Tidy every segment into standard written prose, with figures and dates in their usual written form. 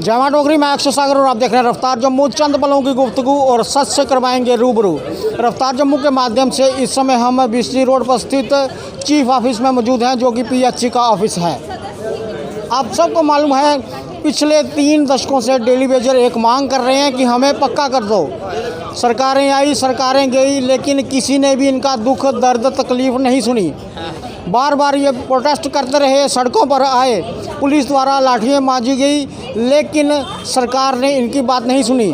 जमा डोगरी में अक्षय सागर और आप देख रहे हैं रफ्तार जम्मू। चंद पलों की गुफ्तगू और सच से करवाएंगे रूबरू। रफ्तार जम्मू के माध्यम से इस समय हम बिजली रोड पर स्थित चीफ ऑफिस में मौजूद हैं, जो कि पीएचई का ऑफिस है। आप सबको मालूम है, पिछले 3 दशकों से डेली वेजर एक मांग कर रहे हैं कि हमें पक्का कर दो। सरकारें आई, सरकारें गई, लेकिन किसी ने भी इनका दुख दर्द तकलीफ़ नहीं सुनी। बार बार ये प्रोटेस्ट करते रहे, सड़कों पर आए, पुलिस द्वारा लाठियाँ मांजी गई, लेकिन सरकार ने इनकी बात नहीं सुनी।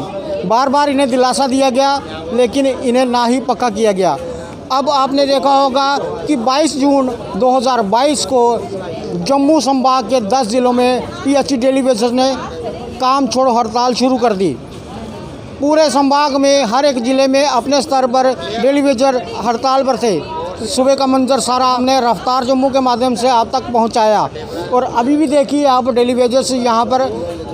बार बार इन्हें दिलासा दिया गया, लेकिन इन्हें ना ही पक्का किया गया। अब आपने देखा होगा कि 22 जून 2022 को जम्मू संभाग के 10 ज़िलों में पीएचई डेली वेजर्स ने काम छोड़ो हड़ताल शुरू कर दी। पूरे संभाग में हर एक ज़िले में अपने स्तर पर डेली वेजर हड़ताल पर थे। सुबह का मंजर सारा हमने रफ्तार जम्मू के माध्यम से आप तक पहुंचाया, और अभी भी देखिए आप डेली वेजर्स यहाँ पर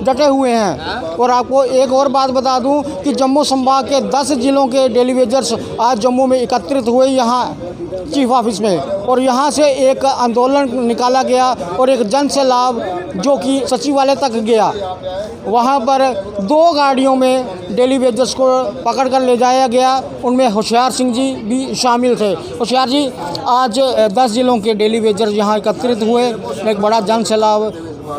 डटे हुए हैं। और आपको एक और बात बता दूं कि जम्मू संभाग के 10 ज़िलों के डेली वेजर्स आज जम्मू में एकत्रित हुए यहाँ चीफ ऑफिस में, और यहाँ से एक आंदोलन निकाला गया और एक जन सैलाब जो कि सचिवालय तक गया। वहाँ पर 2 गाड़ियों में डेली वेजर्स को पकड़ कर ले जाया गया, उनमें होशियार सिंह जी भी शामिल थे। होशियार जी, आज 10 ज़िलों के डेली वेजर्स यहाँ एकत्रित हुए, एक बड़ा जन सैलाब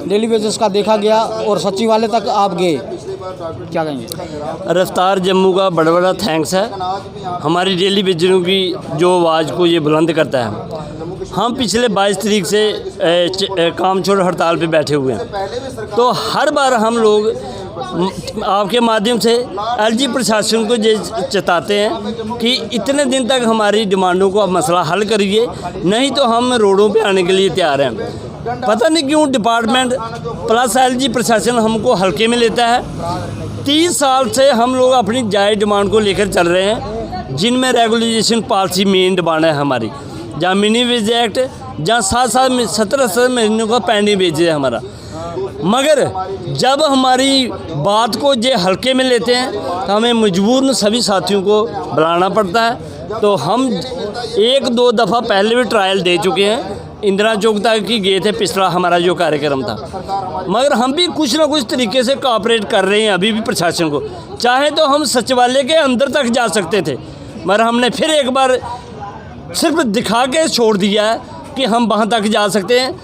डेली वेजर्स का देखा गया और सचिवालय तक आप गए, क्या कहेंगे? रफ्तार जम्मू का बड़ा बड़ा थैंक्स है हमारी डेली वेजरों की जो आवाज़ को ये बुलंद करता है। हम पिछले 22 तारीख से काम छोड़ हड़ताल पे बैठे हुए हैं, तो हर बार हम लोग आपके माध्यम से एलजी प्रशासन को ये चेताते हैं कि इतने दिन तक हमारी डिमांडों को अब मसला हल करिए, नहीं तो हम रोडों पे आने के लिए तैयार हैं। पता नहीं क्यों डिपार्टमेंट प्लस एलजी प्रशासन हमको हल्के में लेता है। 30 साल से हम लोग अपनी जायज़ डिमांड को लेकर चल रहे हैं, जिनमें रेगुलेशन पॉलिसी मेन डिमांड है हमारी, जहाँ मिनी वेज एक्ट, जहाँ 17 महीनों का पेंडिंग वेज है हमारा। मगर जब हमारी बात को ये हल्के में लेते हैं तो हमें मजबूरन सभी साथियों को बुलाना पड़ता है। तो हम 1-2 दफ़ा पहले भी ट्रायल दे चुके हैं, इंदिरा चौक तक की गए थे पिछला हमारा जो कार्यक्रम था, मगर हम भी कुछ ना कुछ तरीके से कोऑपरेट कर रहे हैं अभी भी प्रशासन को। चाहे तो हम सचिवालय के अंदर तक जा सकते थे, मगर हमने फिर एक बार सिर्फ दिखा के छोड़ दिया है कि हम वहाँ तक जा सकते हैं।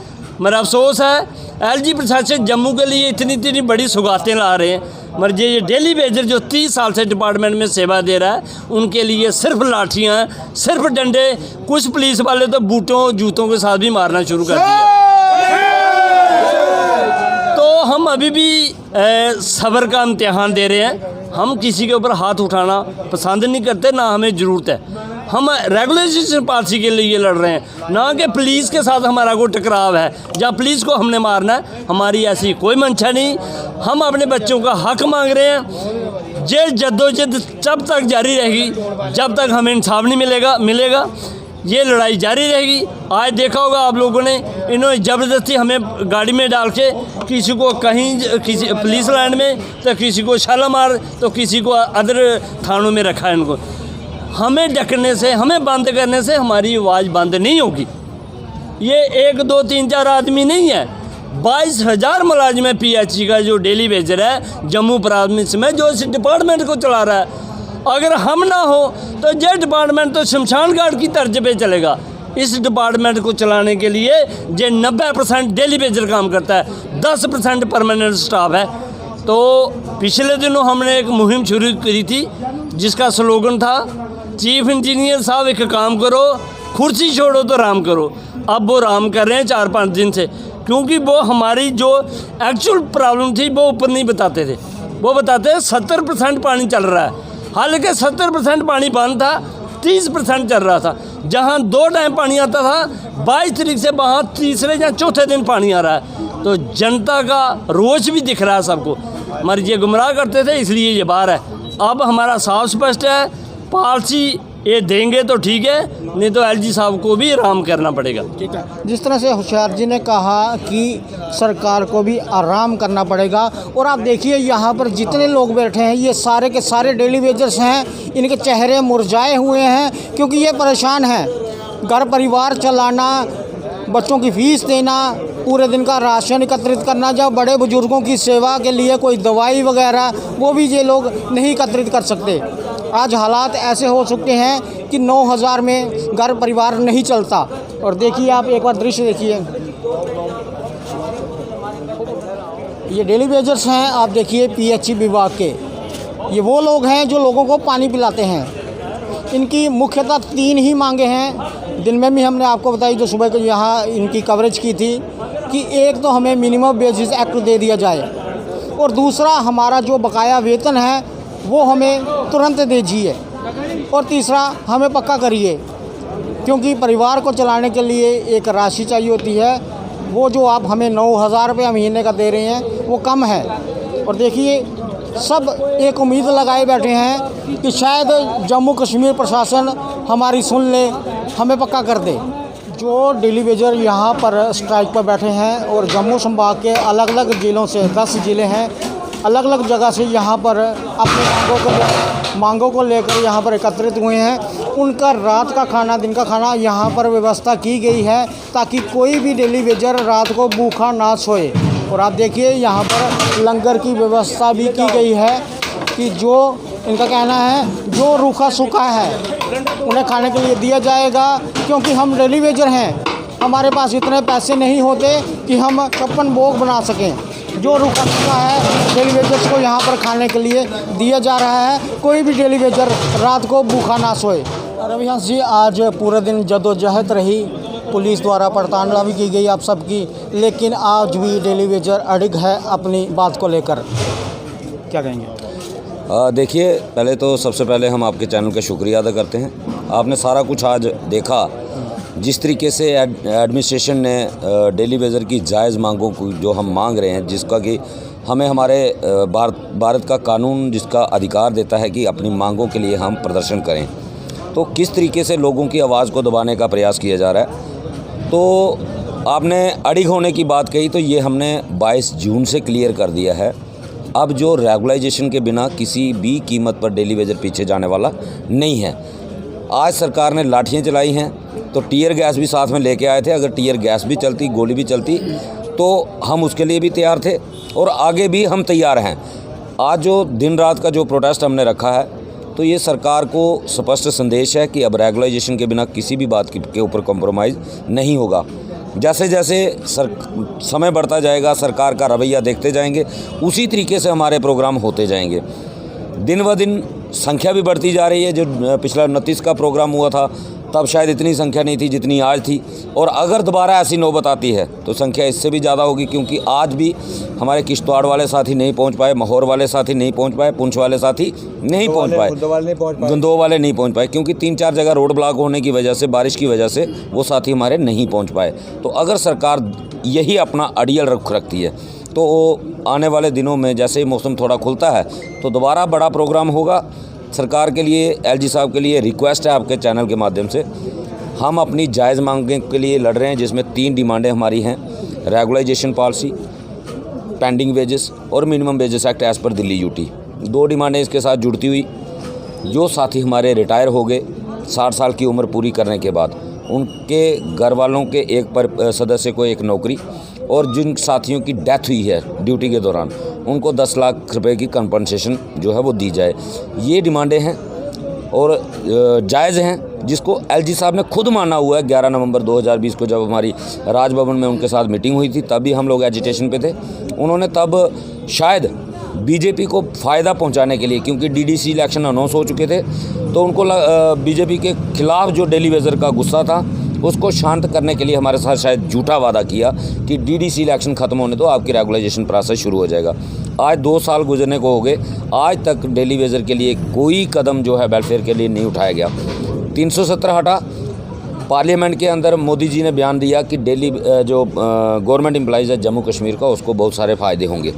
मगर अफसोस है एलजी प्रशासन जम्मू के लिए इतनी बड़ी सौगातें ला रहे हैं, मगर ये डेली वेजर जो 30 साल से डिपार्टमेंट में सेवा दे रहा है, उनके लिए सिर्फ लाठियाँ, सिर्फ डंडे, कुछ पुलिस वाले तो बूटों जूतों के साथ भी मारना शुरू कर दिया। तो हम अभी भी सब्र का इम्तिहान दे रहे हैं। हम किसी के ऊपर हाथ उठाना पसंद नहीं करते, ना हमें ज़रूरत है। हम रेगुलेशन पॉलिसी के लिए लड़ रहे हैं, ना कि पुलिस के साथ हमारा कोई टकराव है जहाँ पुलिस को हमने मारना है। हमारी ऐसी कोई मंशा नहीं। हम अपने बच्चों का हक मांग रहे हैं। ये जद्दोजहद जब तक जारी रहेगी, जब तक हमें इंसाफ नहीं मिलेगा ये लड़ाई जारी रहेगी। आज देखा होगा आप लोगों ने, इन्होंने ज़बरदस्ती हमें गाड़ी में डाल के किसी को कहीं किसी पुलिस लाइन में, तो किसी को शालामार, तो किसी को अदर थानों में रखा है इनको। हमें ढकने से, हमें बंद करने से हमारी आवाज़ बंद नहीं होगी। ये 1, 2, 3, 4 आदमी नहीं है, 22,000 मुलाजिम है पीएचई का जो डेली वेजर है जम्मू प्राविंस में, जो इस डिपार्टमेंट को चला रहा है। अगर हम ना हो तो ये डिपार्टमेंट तो शमशान घाट की तर्ज पे चलेगा। इस डिपार्टमेंट को चलाने के लिए ये 90% डेली वेजर काम करता है, 10% परमानेंट स्टाफ है। तो पिछले दिनों हमने एक मुहिम शुरू करी थी जिसका स्लोगन था, चीफ इंजीनियर साहब एक काम करो, कुर्सी छोड़ो तो राम करो। अब वो राम कर रहे हैं 4-5 दिन से, क्योंकि वो हमारी जो एक्चुअल प्रॉब्लम थी वो ऊपर नहीं बताते थे। वो बताते हैं 70% पानी चल रहा है, हालांकि 70% पानी बंद था, 30% चल रहा था। जहाँ 2 टाइम पानी आता था, 22 तारीख से वहाँ तीसरे या चौथे दिन पानी आ रहा है। तो जनता का रोष भी दिख रहा है सबको, मगर ये गुमराह करते थे, इसलिए ये बाहर है। अब हमारा साफ स्पष्ट है, पॉलिसी ये देंगे तो ठीक है, नहीं तो एलजी साहब को भी आराम करना पड़ेगा। ठीक है, जिस तरह से होशियार जी ने कहा कि सरकार को भी आराम करना पड़ेगा, और आप देखिए यहाँ पर जितने लोग बैठे हैं ये सारे के सारे डेली वेजर्स हैं। इनके चेहरे मुरझाए हुए हैं, क्योंकि ये परेशान हैं। घर परिवार चलाना, बच्चों की फ़ीस देना, पूरे दिन का राशन एकत्रित करना, जब बड़े बुजुर्गों की सेवा के लिए कोई दवाई वगैरह वो भी ये लोग नहीं एकत्रित कर सकते। आज हालात ऐसे हो चुके हैं कि 9,000 में घर परिवार नहीं चलता। और देखिए आप एक बार दृश्य देखिए, ये डेली वेजर्स हैं, आप देखिए पीएचई विभाग के। ये वो लोग हैं जो लोगों को पानी पिलाते हैं। इनकी मुख्यतः 3 ही मांगे हैं। दिन में भी हमने आपको बताई, जो सुबह को यहाँ इनकी कवरेज की थी, कि एक तो हमें मिनिमम वेजेस एक्ट दे दिया जाए, और दूसरा हमारा जो बकाया वेतन है वो हमें तुरंत दीजिए, और तीसरा हमें पक्का करिए, क्योंकि परिवार को चलाने के लिए एक राशि चाहिए होती है। वो जो आप हमें 9,000 रुपये महीने का दे रहे हैं वो कम है। और देखिए सब एक उम्मीद लगाए बैठे हैं कि शायद जम्मू कश्मीर प्रशासन हमारी सुन ले, हमें पक्का कर दे। जो डेली वेजर यहाँ पर स्ट्राइक पर बैठे हैं और जम्मू संभाग के अलग अलग ज़िलों से 10 ज़िले हैं, अलग अलग जगह से यहाँ पर अपने मांगों को लेकर यहाँ पर एकत्रित हुए हैं। उनका रात का खाना, दिन का खाना यहाँ पर व्यवस्था की गई है, ताकि कोई भी डेली वेजर रात को भूखा ना सोए। और आप देखिए यहाँ पर लंगर की व्यवस्था भी की गई है, कि जो इनका कहना है जो रूखा सूखा है उन्हें खाने के लिए दिया जाएगा, क्योंकि हम डेली वेजर हैं, हमारे पास इतने पैसे नहीं होते कि हम 56 भोग बना सकें। जो रूखा सूखा है डेली वेजर्स को यहाँ पर खाने के लिए दिया जा रहा है। कोई भी डेली वेजर रात को भूखा ना सोए। रविहंस जी, आज पूरे दिन जदोजहद रही, पुलिस द्वारा पड़ताल भी की गई आप सबकी, लेकिन आज भी डेली वेजर अड़िग है अपनी बात को लेकर, क्या कहेंगे? देखिए, पहले तो सबसे पहले हम आपके चैनल का शुक्रिया अदा करते हैं। आपने सारा कुछ आज देखा, जिस तरीके से एडमिनिस्ट्रेशन ने डेली वेजर की जायज़ मांगों को जो हम मांग रहे हैं, जिसका कि हमें हमारे भारत का कानून जिसका अधिकार देता है कि अपनी मांगों के लिए हम प्रदर्शन करें, तो किस तरीके से लोगों की आवाज़ को दबाने का प्रयास किया जा रहा है। तो आपने अड़िग होने की बात कही, तो ये हमने 22 जून से क्लियर कर दिया है। अब जो रेगुलाइजेशन के बिना किसी भी कीमत पर डेली वेजर पीछे जाने वाला नहीं है। आज सरकार ने लाठियाँ चलाई हैं, तो टीयर गैस भी साथ में लेके आए थे। अगर टीयर गैस भी चलती, गोली भी चलती, तो हम उसके लिए भी तैयार थे, और आगे भी हम तैयार हैं। आज जो दिन रात का जो प्रोटेस्ट हमने रखा है, तो ये सरकार को स्पष्ट संदेश है कि अब रेगुलाइजेशन के बिना किसी भी बात के ऊपर कॉम्प्रोमाइज़ नहीं होगा। जैसे जैसे समय बढ़ता जाएगा, सरकार का रवैया देखते जाएंगे, उसी तरीके से हमारे प्रोग्राम होते जाएंगे। दिन ब दिन संख्या भी बढ़ती जा रही है। जो पिछला 29 का प्रोग्राम हुआ था, तब शायद इतनी संख्या नहीं थी जितनी आज थी, और अगर दोबारा ऐसी नौबत आती है तो संख्या इससे भी ज़्यादा होगी, क्योंकि आज भी हमारे किश्तवाड़ वाले साथी नहीं पहुंच पाए, महोर वाले साथी नहीं पहुंच पाए, पुंछ वाले साथी नहीं पहुंच पाए, गंदोह वाले नहीं पहुंच पाए, क्योंकि 3-4 जगह रोड ब्लॉक होने की वजह से, बारिश की वजह से वो साथी हमारे नहीं पहुँच पाए। तो अगर सरकार यही अपना अड़ियल रुख रखती है, तो आने वाले दिनों में जैसे ही मौसम थोड़ा खुलता है, तो दोबारा बड़ा प्रोग्राम होगा। सरकार के लिए, एलजी साहब के लिए रिक्वेस्ट है आपके चैनल के माध्यम से, हम अपनी जायज़ मांगों के लिए लड़ रहे हैं, जिसमें 3 डिमांडें हमारी हैं: रेगुलाइजेशन पॉलिसी, पेंडिंग वेजेस और minimum wages act as per Delhi UT. 2 डिमांडें इसके साथ जुड़ती हुई। जो साथी हमारे रिटायर हो गए 60 साल की उम्र पूरी करने के बाद, उनके घर वालों के एक सदस्य को 1 नौकरी, और जिन साथियों की डेथ हुई है ड्यूटी के दौरान, उनको 10 लाख रुपए की कंपनसेशन जो है वो दी जाए। ये डिमांडें हैं और जायज़ हैं, जिसको एलजी साहब ने खुद माना हुआ है। 11 नवंबर 2020 को जब हमारी राजभवन में उनके साथ मीटिंग हुई थी, तभी हम लोग एजिटेशन पे थे। उन्होंने तब शायद बीजेपी को फ़ायदा पहुंचाने के लिए, क्योंकि डीडीसी इलेक्शन अनाउंस हो चुके थे, तो उनको बीजेपी के खिलाफ जो डेली वेजर का गुस्सा था, उसको शांत करने के लिए हमारे साथ शायद झूठा वादा किया कि डीडीसी इलेक्शन ख़त्म होने दो, आपकी रेगुलाइजेशन प्रोसेस शुरू हो जाएगा। आज 2 साल गुजरने को हो गए, आज तक डेली वेजर के लिए कोई कदम जो है वेलफेयर के लिए नहीं उठाया गया। 370 हटा। पार्लियामेंट के अंदर मोदी जी ने बयान दिया कि डेली जो गवर्नमेंट एम्प्लॉइज़ है जम्मू कश्मीर का, उसको बहुत सारे फ़ायदे होंगे।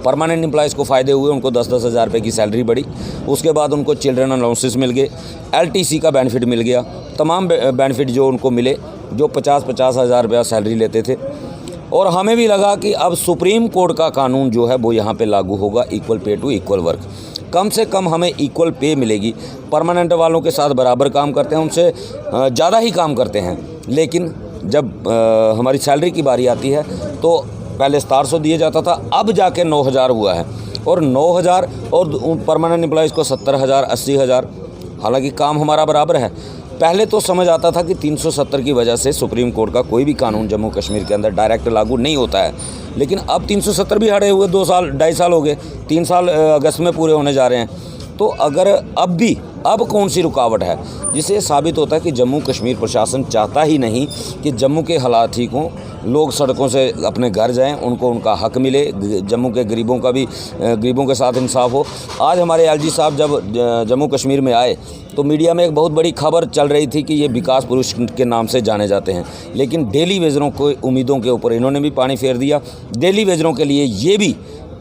परमानेंट एम्प्लॉइज़ को फ़ायदे हुए, उनको 10-10 हज़ार रुपये की सैलरी बढ़ी। उसके बाद उनको चिल्ड्रन अलाउंसेस मिल गए, एलटीसी का बेनिफिट मिल गया, तमाम बेनिफिट जो उनको मिले, जो 50-50 हज़ार रुपया सैलरी लेते थे। और हमें भी लगा कि अब सुप्रीम कोर्ट का कानून जो है वो यहाँ पे लागू होगा, equal pay two equal work. कम से कम हमें इक्वल पे मिलेगी। परमानेंट वालों के साथ बराबर काम करते हैं, उनसे ज़्यादा ही काम करते हैं, लेकिन जब हमारी सैलरी की बारी आती है तो पहले 1700 दिया जाता था, अब जाके 9000 हुआ है, और 9000 और परमानेंट एम्प्लॉइज़ को 70,000 80,000। हालांकि काम हमारा बराबर है। पहले तो समझ आता था कि 370 की वजह से सुप्रीम कोर्ट का कोई भी कानून जम्मू कश्मीर के अंदर डायरेक्ट लागू नहीं होता है, लेकिन अब 370 भी हटे हुए 2 साल 2.5 साल हो गए, 3 साल अगस्त में पूरे होने जा रहे हैं। तो अगर अब कौन सी रुकावट है, जिससे ये साबित होता है कि जम्मू कश्मीर प्रशासन चाहता ही नहीं कि जम्मू के हालात ठीक हों, लोग सड़कों से अपने घर जाएं, उनको उनका हक मिले, जम्मू के गरीबों के साथ इंसाफ हो। आज हमारे एलजी साहब जब जम्मू कश्मीर में आए तो मीडिया में एक बहुत बड़ी खबर चल रही थी कि ये विकास पुरुष के नाम से जाने जाते हैं, लेकिन डेली वेजरों को उम्मीदों के ऊपर इन्होंने भी पानी फेर दिया। डेली वेजरों के लिए ये भी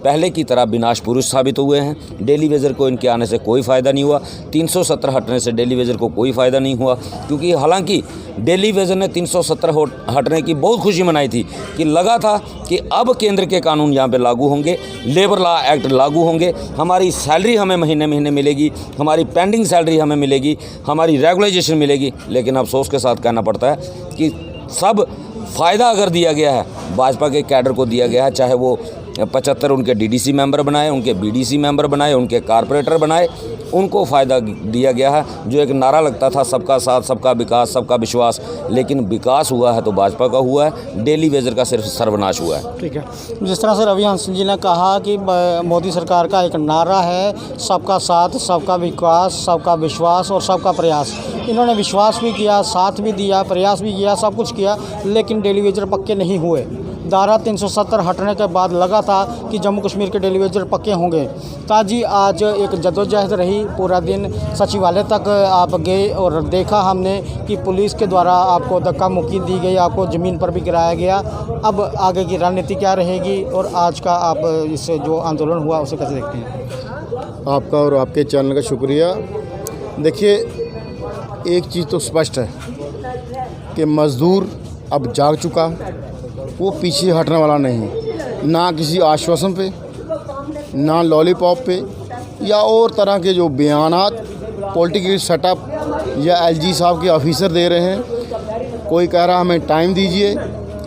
पहले की तरह विनाश पुरुष साबित हुए हैं। डेली वेजर को इनके आने से कोई फ़ायदा नहीं हुआ, 370 हटने से डेली वेजर को कोई फ़ायदा नहीं हुआ, क्योंकि हालांकि डेली वेजर ने 370 हटने की बहुत खुशी मनाई थी कि लगा था कि अब केंद्र के कानून यहाँ पे लागू होंगे, लेबर लॉ एक्ट लागू होंगे, हमारी सैलरी हमें महीने महीने मिलेगी, हमारी पेंडिंग सैलरी हमें मिलेगी, हमारी रेगुलाइजेशन मिलेगी। लेकिन अफसोस के साथ कहना पड़ता है कि सब फ़ायदा अगर दिया गया है भाजपा के कैडर को दिया गया है, चाहे वो 75 उनके डीडीसी मेंबर बनाए, उनके बीडीसी मेंबर बनाए, उनके कारपोरेटर बनाए, उनको फ़ायदा दिया गया है। जो एक नारा लगता था सबका साथ सबका विकास सबका विश्वास, लेकिन विकास हुआ है तो भाजपा का हुआ है, डेली वेजर का सिर्फ सर्वनाश हुआ है। ठीक है, जिस तरह से रवि हंस जी ने कहा कि मोदी सरकार का एक नारा है सबका साथ सबका विकास सबका विश्वास और सबका प्रयास। इन्होंने विश्वास भी किया, साथ भी दिया, प्रयास भी किया, सब कुछ किया, लेकिन डेली वेजर पक्के नहीं हुए। धारा 370 हटने के बाद लगा था कि जम्मू कश्मीर के डेली वेजर पक्के होंगे। ताजी आज एक जद्दोजहद रही, पूरा दिन सचिवालय तक आप गए और देखा हमने कि पुलिस के द्वारा आपको धक्का मुक्की दी गई, आपको ज़मीन पर भी गिराया गया। अब आगे की रणनीति क्या रहेगी और आज का आप इस जो आंदोलन हुआ उसे कैसे देखते हैं? आपका और आपके चैनल का शुक्रिया। देखिए, एक चीज़ तो स्पष्ट है कि मज़दूर अब जाग चुका, वो पीछे हटने वाला नहीं, ना किसी आश्वासन पे, ना लॉलीपॉप पे या और तरह के जो बयानात पॉलिटिकल सेटअप या एलजी साहब के ऑफिसर दे रहे हैं। कोई कह रहा हमें टाइम दीजिए,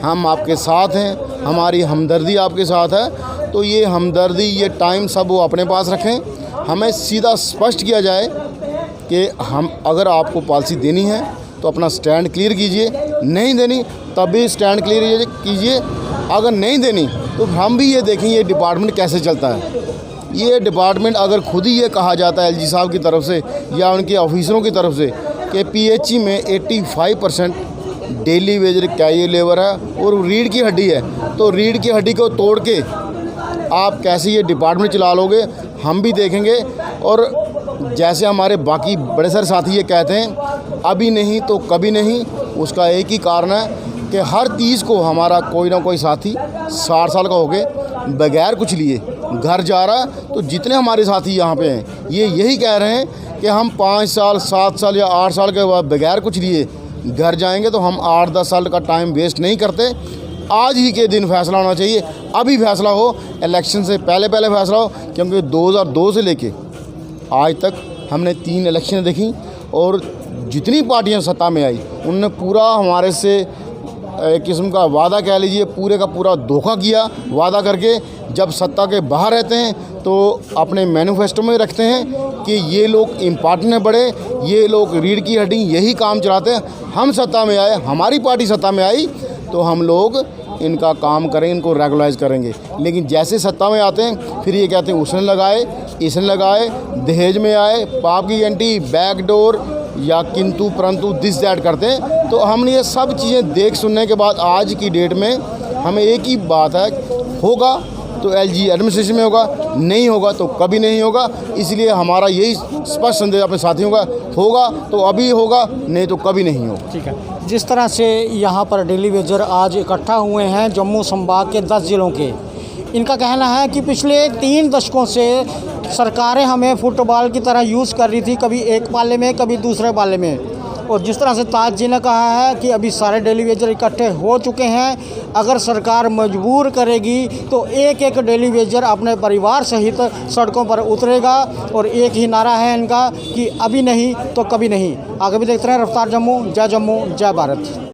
हम आपके साथ हैं, हमारी हमदर्दी आपके साथ है। तो ये हमदर्दी, ये टाइम सब वो अपने पास रखें। हमें सीधा स्पष्ट किया जाए कि हम अगर आपको पॉलिसी देनी है तो अपना स्टैंड क्लियर कीजिए, नहीं देनी तब भी स्टैंड क्लियर कीजिए। अगर नहीं देनी तो हम भी ये देखें ये डिपार्टमेंट कैसे चलता है। ये डिपार्टमेंट अगर खुद ही ये कहा जाता है एलजी साहब की तरफ से या उनके ऑफिसरों की तरफ से कि पीएचई में 85% डेली वेजर कैजुअल लेबर है और रीढ़ की हड्डी है, तो रीढ़ की हड्डी को तोड़ के आप कैसे ये डिपार्टमेंट चला लोगे, हम भी देखेंगे। और जैसे हमारे बाकी बड़े सारे साथी ये कहते हैं अभी नहीं तो कभी नहीं, उसका एक ही कारण है कि हर 30 को हमारा कोई ना कोई साथी 60 साल का हो गए बगैर कुछ लिए घर जा रहा है। तो जितने हमारे साथी यहाँ पे हैं ये यही कह रहे हैं कि हम 5 साल 7 साल या 8 साल के बाद बगैर कुछ लिए घर जाएंगे, तो हम 8-10 साल का टाइम वेस्ट नहीं करते। आज ही के दिन फैसला होना चाहिए, अभी फैसला हो, इलेक्शन से पहले फैसला हो, क्योंकि 2002 से लेके आज तक हमने 3 इलेक्शन देखी और जितनी पार्टियां सत्ता में आई उनने पूरा हमारे से एक किस्म का वादा कह लीजिए पूरे का पूरा धोखा किया। वादा करके जब सत्ता के बाहर रहते हैं तो अपने मैनिफेस्टो में रखते हैं कि ये लोग इम्पॉर्टेंट हैं बड़े, ये लोग रीढ़ की हड्डी, यही काम चलाते हैं। हम सत्ता में आए, हमारी पार्टी सत्ता में आई तो हम लोग इनका काम करेंगे, इनको रेगुलाइज करेंगे। लेकिन जैसे सत्ता में आते हैं फिर ये कहते हैं उसने लगाए, इसने लगाए, दहेज में आए, पाप की एंटी, बैकडोर या किंतु परंतु दिस दैट करते हैं। तो हमने ये सब चीज़ें देख सुनने के बाद आज की डेट में हमें एक ही बात है, होगा तो एलजी एडमिनिस्ट्रेशन में होगा, नहीं होगा तो कभी नहीं होगा। इसलिए हमारा यही स्पष्ट संदेश अपने साथियों का, होगा तो अभी होगा, नहीं तो कभी नहीं होगा। ठीक है, जिस तरह से यहाँ पर डेली वेजर आज इकट्ठा हुए हैं जम्मू संभाग के 10 ज़िलों के, इनका कहना है कि पिछले 3 दशकों से सरकारें हमें फुटबॉल की तरह यूज़ कर रही थी, कभी एक पाले में कभी दूसरे पाले में। और जिस तरह से ताज जी ने कहा है कि अभी सारे डेली वेजर इकट्ठे हो चुके हैं, अगर सरकार मजबूर करेगी तो एक एक डेली वेजर अपने परिवार सहित सड़कों पर उतरेगा। और एक ही नारा है इनका कि अभी नहीं तो कभी नहीं। आगे भी देखते रहें रफ्तार जम्मू, जय भारत।